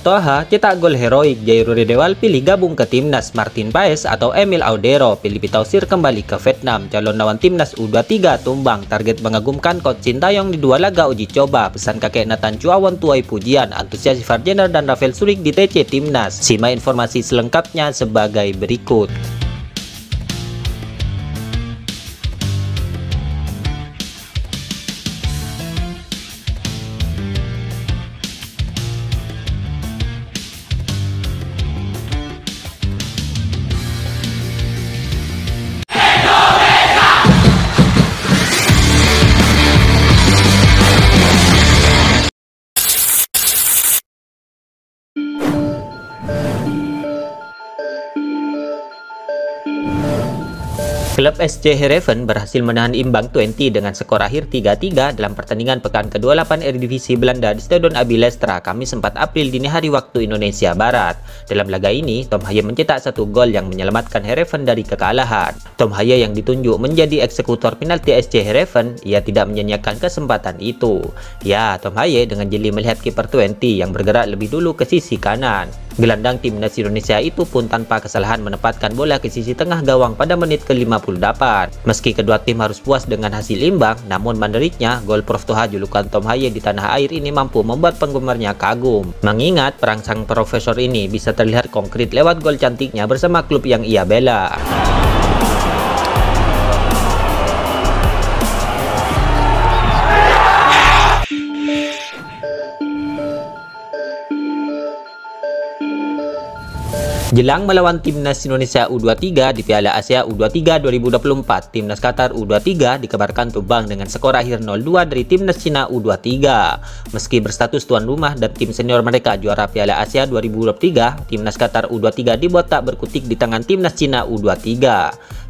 Prostoha cetak gol heroik, Jairou Riedewald pilih gabung ke timnas, Martin Paes atau Emil Audero pilih Tausir kembali ke Vietnam, calon lawan timnas U23 tumbang, target mengagumkan Coach Sintayong di 2 laga uji coba, pesan kakek Nathan Chuawon tuai pujian, antusias Ivar Jenner dan Rafael Struijk di TC timnas. Simak informasi selengkapnya sebagai berikut. Klub SC Heerenveen berhasil menahan imbang Twente dengan skor akhir 3-3 dalam pertandingan pekan ke-28 Eredivisie Belanda di Stadion Abi Lestra, Kamis 4 April dini hari waktu Indonesia Barat. Dalam laga ini, Tom Haye mencetak 1 gol yang menyelamatkan Heerenveen dari kekalahan. Tom Haye yang ditunjuk menjadi eksekutor penalti SC Heerenveen, ia tidak menyanyiakan kesempatan itu. Ya, Tom Haye dengan jeli melihat kiper Twente yang bergerak lebih dulu ke sisi kanan. Gelandang timnas Indonesia itu pun tanpa kesalahan menempatkan bola ke sisi tengah gawang pada menit ke-58. Meski kedua tim harus puas dengan hasil imbang, namun menariknya gol Prostoha julukan Tom Haye di tanah air ini mampu membuat penggemarnya kagum. Mengingat perangsang profesor ini bisa terlihat konkret lewat gol cantiknya bersama klub yang ia bela. Jelang melawan timnas Indonesia U23 di Piala Asia U23 2024, timnas Qatar U23 dikabarkan tumbang dengan skor akhir 0-2 dari timnas Cina U23. Meski berstatus tuan rumah dan tim senior mereka juara Piala Asia 2023, timnas Qatar U23 dibuat tak berkutik di tangan timnas Cina U23.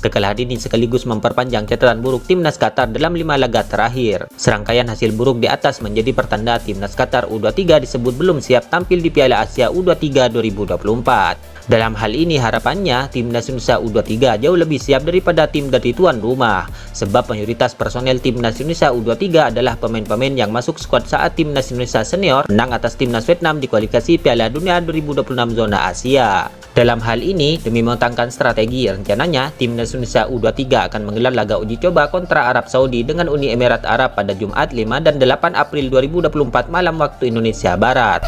Kekalahan ini sekaligus memperpanjang catatan buruk timnas Qatar dalam 5 laga terakhir. Serangkaian hasil buruk di atas menjadi pertanda timnas Qatar U23 disebut belum siap tampil di Piala Asia U23 2024. Dalam hal ini harapannya timnas Indonesia U23 jauh lebih siap daripada tim dari tuan rumah, sebab mayoritas personel timnas Indonesia U23 adalah pemain-pemain yang masuk skuad saat timnas Indonesia senior menang atas timnas Vietnam di kualifikasi Piala Dunia 2026 zona Asia. Dalam hal ini, demi mematangkan strategi, rencananya timnas Indonesia U23 akan menggelar laga uji coba kontra Arab Saudi dengan Uni Emirat Arab pada Jumat 5 dan 8 April 2024 malam waktu Indonesia Barat.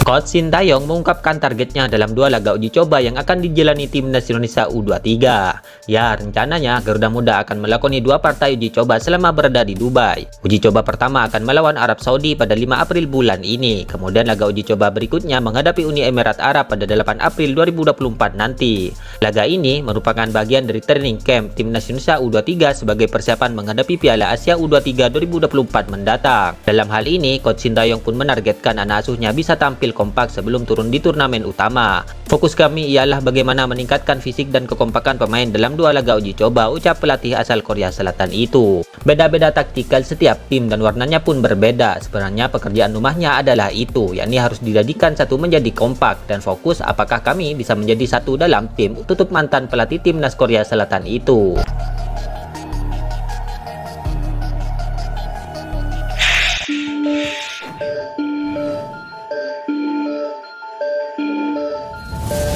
Coach Sintayong mengungkapkan targetnya dalam 2 laga uji coba yang akan dijalani timnas Indonesia U23. Ya, rencananya Garuda Muda akan melakoni 2 partai uji coba selama berada di Dubai. Uji coba pertama akan melawan Arab Saudi pada 5 April bulan ini. Kemudian laga uji coba berikutnya menghadapi Uni Emirat Arab pada 8 April 2024 nanti. Laga ini merupakan bagian dari training camp timnas Indonesia U23 sebagai persiapan menghadapi Piala Asia U23 2024 mendatang. Dalam hal ini, Coach Sintayong pun menargetkan anak asuhnya bisa tampil kompak sebelum turun di turnamen utama. Fokus kami ialah bagaimana meningkatkan fisik dan kekompakan pemain dalam 2 laga uji coba, ucap pelatih asal Korea Selatan itu. Beda-beda taktikal setiap tim dan warnanya pun berbeda. Sebenarnya pekerjaan rumahnya adalah itu, yakni harus dijadikan satu menjadi kompak dan fokus apakah kami bisa menjadi satu dalam tim, tutup mantan pelatih timnas Korea Selatan itu.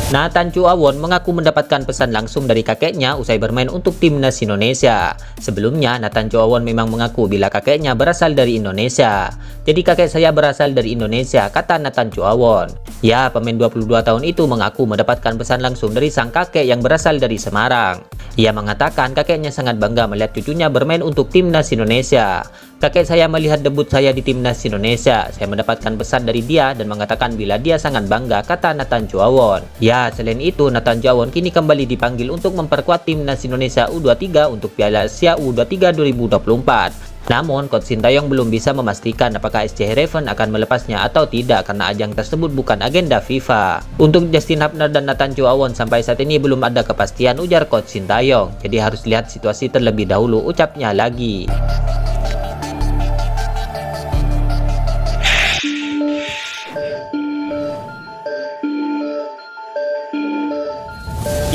Nathan Chuawon mengaku mendapatkan pesan langsung dari kakeknya usai bermain untuk timnas Indonesia. Sebelumnya, Nathan Chuawon memang mengaku bila kakeknya berasal dari Indonesia. Jadi kakek saya berasal dari Indonesia, kata Nathan Chuawon. Ya, pemain 22 tahun itu mengaku mendapatkan pesan langsung dari sang kakek yang berasal dari Semarang. Ia mengatakan kakeknya sangat bangga melihat cucunya bermain untuk timnas Indonesia. Kakek saya melihat debut saya di timnas Indonesia. Saya mendapatkan pesan dari dia dan mengatakan bila dia sangat bangga, kata Nathan Chuawon. Ya, selain itu Nathan Chuawon kini kembali dipanggil untuk memperkuat timnas Indonesia U23 untuk Piala Asia U23 2024. Namun, Coach Sintayong belum bisa memastikan apakah SC Heerenveen akan melepasnya atau tidak karena ajang tersebut bukan agenda FIFA. Untuk Justin Hapner dan Nathan Chuawon sampai saat ini belum ada kepastian, ujar Coach Sintayong. Jadi harus lihat situasi terlebih dahulu, ucapnya lagi.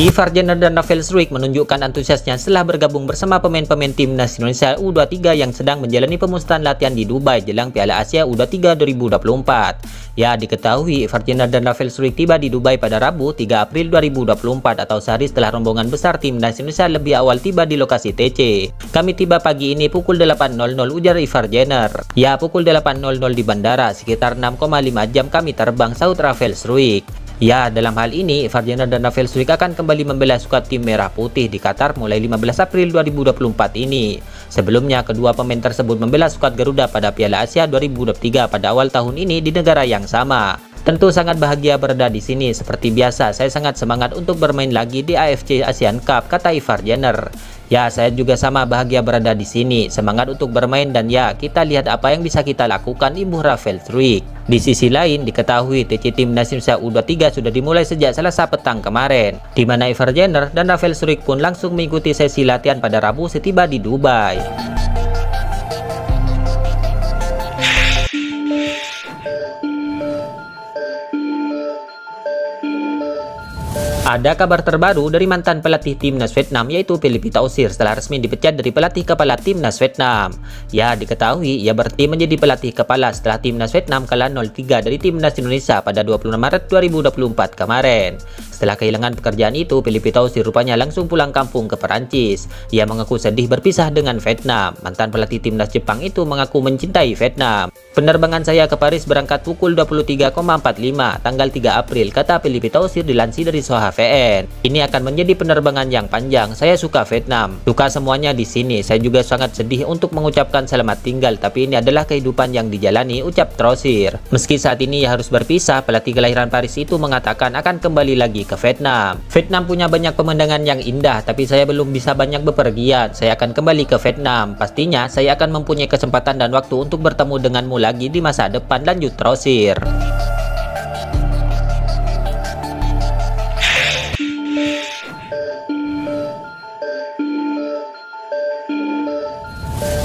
Ivar Jenner dan Rafael Struijk menunjukkan antusiasnya setelah bergabung bersama pemain-pemain timnas Indonesia U23 yang sedang menjalani pemusatan latihan di Dubai jelang Piala Asia U23 2024. Ya, diketahui Ivar Jenner dan Rafael Struijk tiba di Dubai pada Rabu 3 April 2024 atau sehari setelah rombongan besar timnas Indonesia lebih awal tiba di lokasi TC. Kami tiba pagi ini pukul 8.00, ujar Ivar Jenner. Ya, pukul 8.00 di bandara, sekitar 6,5 jam kami terbang, sahut Rafael Struijk. Ya, dalam hal ini, Ivar Jenner dan Rafael Struijk akan kembali membela skuad tim Merah Putih di Qatar mulai 15 April 2024 ini. Sebelumnya, kedua pemain tersebut membela skuad Garuda pada Piala Asia 2023 pada awal tahun ini di negara yang sama. Tentu sangat bahagia berada di sini. Seperti biasa, saya sangat semangat untuk bermain lagi di AFC Asian Cup, kata Ivar Jenner. Ya, saya juga sama bahagia berada di sini, semangat untuk bermain dan ya, kita lihat apa yang bisa kita lakukan, imbuh Rafael Struijk. Di sisi lain, diketahui TC Timnas Indonesia U23 sudah dimulai sejak Selasa petang kemarin, di mana Ivar Jenner dan Rafael Struijk pun langsung mengikuti sesi latihan pada Rabu setiba di Dubai. Ada kabar terbaru dari mantan pelatih timnas Vietnam yaitu Philippe Tausir setelah resmi dipecat dari pelatih kepala timnas Vietnam. Ya, diketahui ia berhenti menjadi pelatih kepala setelah timnas Vietnam kalah 0-3 dari timnas Indonesia pada 26 Maret 2024 kemarin. Setelah kehilangan pekerjaan itu, Philippe Tausir rupanya langsung pulang kampung ke Perancis. Ia mengaku sedih berpisah dengan Vietnam. Mantan pelatih timnas Jepang itu mengaku mencintai Vietnam. Penerbangan saya ke Paris berangkat pukul 23.45 tanggal 3 April, kata Philippe Tausir dilansir dari Soha VN. Ini akan menjadi penerbangan yang panjang. Saya suka Vietnam, suka semuanya di sini. Saya juga sangat sedih untuk mengucapkan selamat tinggal, tapi ini adalah kehidupan yang dijalani, ucap Tausir. Meski saat ini ia harus berpisah, pelatih kelahiran Paris itu mengatakan akan kembali lagi ke Vietnam. Vietnam punya banyak pemandangan yang indah, tapi saya belum bisa banyak bepergian. Saya akan kembali ke Vietnam. Pastinya saya akan mempunyai kesempatan dan waktu untuk bertemu denganmu lagi di masa depan, lanjut Tausir.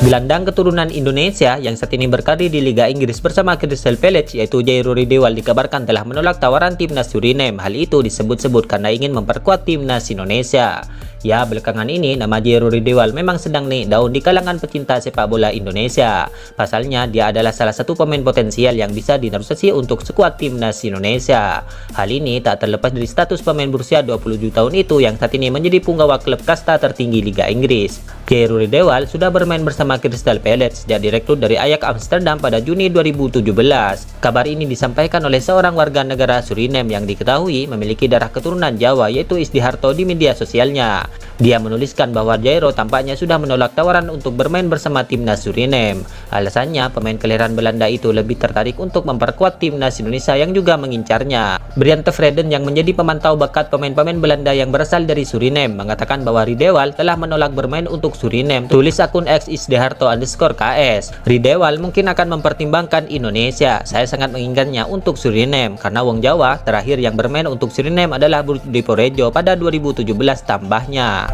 Gelandang keturunan Indonesia yang saat ini berkarir di Liga Inggris bersama Crystal Palace yaitu Jairo Riedewald dikabarkan telah menolak tawaran timnas Suriname. Hal itu disebut-sebut karena ingin memperkuat timnas Indonesia. Ya, belakangan ini nama Jairo Riedewald memang sedang naik daun di kalangan pecinta sepak bola Indonesia. Pasalnya, dia adalah salah satu pemain potensial yang bisa dinaturalisasi untuk skuad timnas Indonesia. Hal ini tak terlepas dari status pemain berusia 27 tahun itu yang saat ini menjadi punggawa klub kasta tertinggi Liga Inggris. Jairo Riedewald sudah bermain bersama Crystal Palace sejak direkrut dari Ajax Amsterdam pada Juni 2017. Kabar ini disampaikan oleh seorang warga negara Suriname yang diketahui memiliki darah keturunan Jawa yaitu Isdiharto di media sosialnya. Dia menuliskan bahwa Jairo tampaknya sudah menolak tawaran untuk bermain bersama timnas Suriname. Alasannya, pemain kelahiran Belanda itu lebih tertarik untuk memperkuat timnas Indonesia yang juga mengincarnya. Brian Tevreden yang menjadi pemantau bakat pemain-pemain Belanda yang berasal dari Suriname mengatakan bahwa Riedewald telah menolak bermain untuk Suriname, tulis akun X Isdiharto_KS. Riedewald mungkin akan mempertimbangkan Indonesia. Saya sangat menginginkannya untuk Suriname karena wong Jawa terakhir yang bermain untuk Suriname adalah Budi Porejo pada 2017 tambahnya.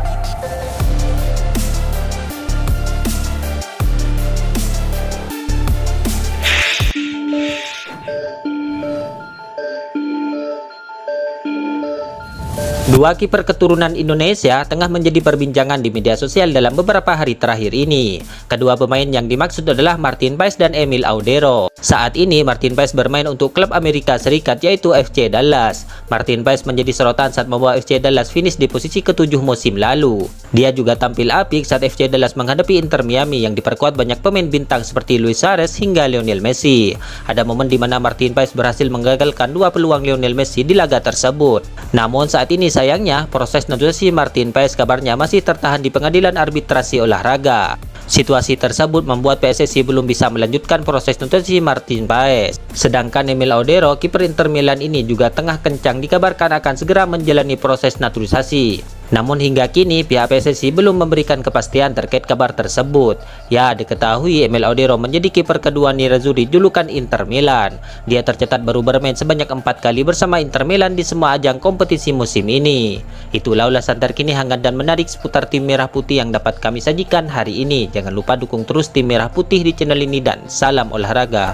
Dua kiper keturunan Indonesia tengah menjadi perbincangan di media sosial dalam beberapa hari terakhir ini. Kedua pemain yang dimaksud adalah Martin Paes dan Emil Audero. Saat ini Martin Paes bermain untuk klub Amerika Serikat yaitu FC Dallas. Martin Paes menjadi sorotan saat membawa FC Dallas finish di posisi ke-7 musim lalu. Dia juga tampil apik saat FC Dallas menghadapi Inter Miami yang diperkuat banyak pemain bintang seperti Luis Suarez hingga Lionel Messi. Ada momen di mana Martin Paes berhasil menggagalkan dua peluang Lionel Messi di laga tersebut. Namun saat ini sayangnya proses naturalisasi Martin Paes kabarnya masih tertahan di pengadilan arbitrasi olahraga. Situasi tersebut membuat PSSI belum bisa melanjutkan proses naturalisasi Martin Paes. Sedangkan Emil Audero, kiper Inter Milan ini juga tengah kencang dikabarkan akan segera menjalani proses naturalisasi. Namun hingga kini pihak PSSI belum memberikan kepastian terkait kabar tersebut. Ya, diketahui Emil Audero menjadi kiper kedua Nerazzurri julukan Inter Milan. Dia tercatat baru bermain sebanyak 4 kali bersama Inter Milan di semua ajang kompetisi musim ini. Itulah ulasan terkini hangat dan menarik seputar tim Merah Putih yang dapat kami sajikan hari ini. Jangan lupa dukung terus tim Merah Putih di channel ini dan salam olahraga.